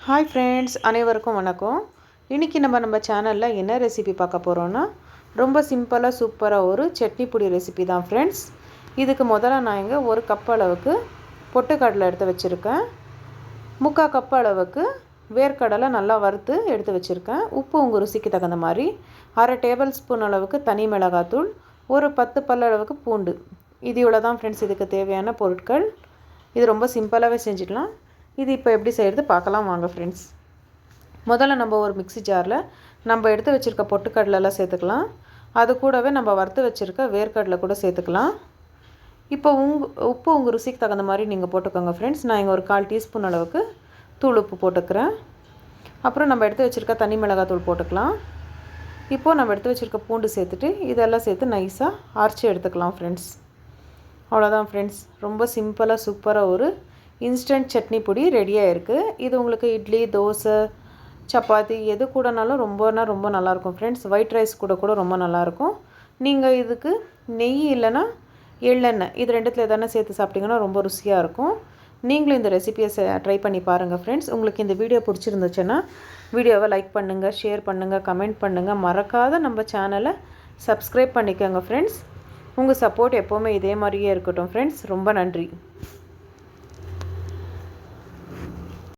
Hi friends, அனைவருக்கும் வணக்கம். இன்றைக்கி நம்ம சேனலில் என்ன ரெசிபி பார்க்க போகிறோன்னா, ரொம்ப சிம்பிளாக சூப்பராக ஒரு சட்னி பொடி ரெசிபி தான் ஃப்ரெண்ட்ஸ். இதுக்கு முதல்ல நான் இங்கே ஒரு கப் அளவுக்கு பொட்டுக்கடலை எடுத்து வச்சுருக்கேன். 3/4 கப் அளவுக்கு வேர்க்கடலை நல்லா வறுத்து எடுத்து வச்சுருக்கேன். உப்பு உங்கள் ருசிக்கு தகுந்த மாதிரி. 1/2 டேபிள் ஸ்பூன் அளவுக்கு தனி மிளகாத்தூள், ஒரு 10 பல் அளவுக்கு பூண்டு. இது இவ்வளோ தான் ஃப்ரெண்ட்ஸ் இதுக்கு தேவையான பொருட்கள். இது ரொம்ப சிம்பிளாகவே செஞ்சுக்கலாம். இது இப்போ எப்படி செய்கிறது பார்க்கலாம் வாங்க ஃப்ரெண்ட்ஸ். முதல்ல நம்ம ஒரு மிக்ஸி ஜாரில் நம்ம எடுத்து வச்சுருக்க பொட்டுக்கடலைலாம் சேர்த்துக்கலாம். அது கூடவே நம்ம வறுத்து வச்சுருக்க வேர்க்கடலை கூட சேர்த்துக்கலாம். இப்போ உப்பு உங்கள் ருசிக்கு தகுந்த மாதிரி நீங்கள் போட்டுக்கோங்க ஃப்ரெண்ட்ஸ். நான் இங்கே ஒரு 1/4 டீஸ்பூன் அளவுக்கு தூள் உப்பு போட்டுக்கிறேன். அப்புறம் நம்ம எடுத்து வச்சுருக்க தனி மிளகாத்தூள் போட்டுக்கலாம். இப்போது நம்ம எடுத்து வச்சுருக்க பூண்டு சேர்த்துட்டு இதெல்லாம் சேர்த்து நைஸாக அரைச்சி எடுத்துக்கலாம் ஃப்ரெண்ட்ஸ். அவ்வளோதான் ஃப்ரெண்ட்ஸ், ரொம்ப சிம்பிளாக சூப்பராக ஒரு இன்ஸ்டன்ட் சட்னி பொடி ரெடியாக இருக்குது. இது உங்களுக்கு இட்லி, தோசை, சப்பாத்தி எது கூடனாலும் ரொம்ப நல்லாயிருக்கும் ஃப்ரெண்ட்ஸ். ஒயிட் ரைஸ் கூட ரொம்ப நல்லாயிருக்கும். நீங்கள் இதுக்கு நெய் இல்லைன்னா எள்ளெண்ணெய் இது ரெண்டுத்தில் எதனா சேர்த்து சாப்பிட்டிங்கன்னா ரொம்ப ருசியாக இருக்கும். நீங்களும் இந்த ரெசிபியை ட்ரை பண்ணி பாருங்கள் ஃப்ரெண்ட்ஸ். உங்களுக்கு இந்த வீடியோ பிடிச்சிருந்துச்சுன்னா வீடியோவை லைக் பண்ணுங்கள், ஷேர் பண்ணுங்கள், கமெண்ட் பண்ணுங்கள். மறக்காத நம்ம சேனலை சப்ஸ்கிரைப் பண்ணிக்கோங்க ஃப்ரெண்ட்ஸ். உங்கள் சப்போர்ட் எப்போவுமே இதே மாதிரியே இருக்கட்டும் ஃப்ரெண்ட்ஸ். ரொம்ப நன்றி.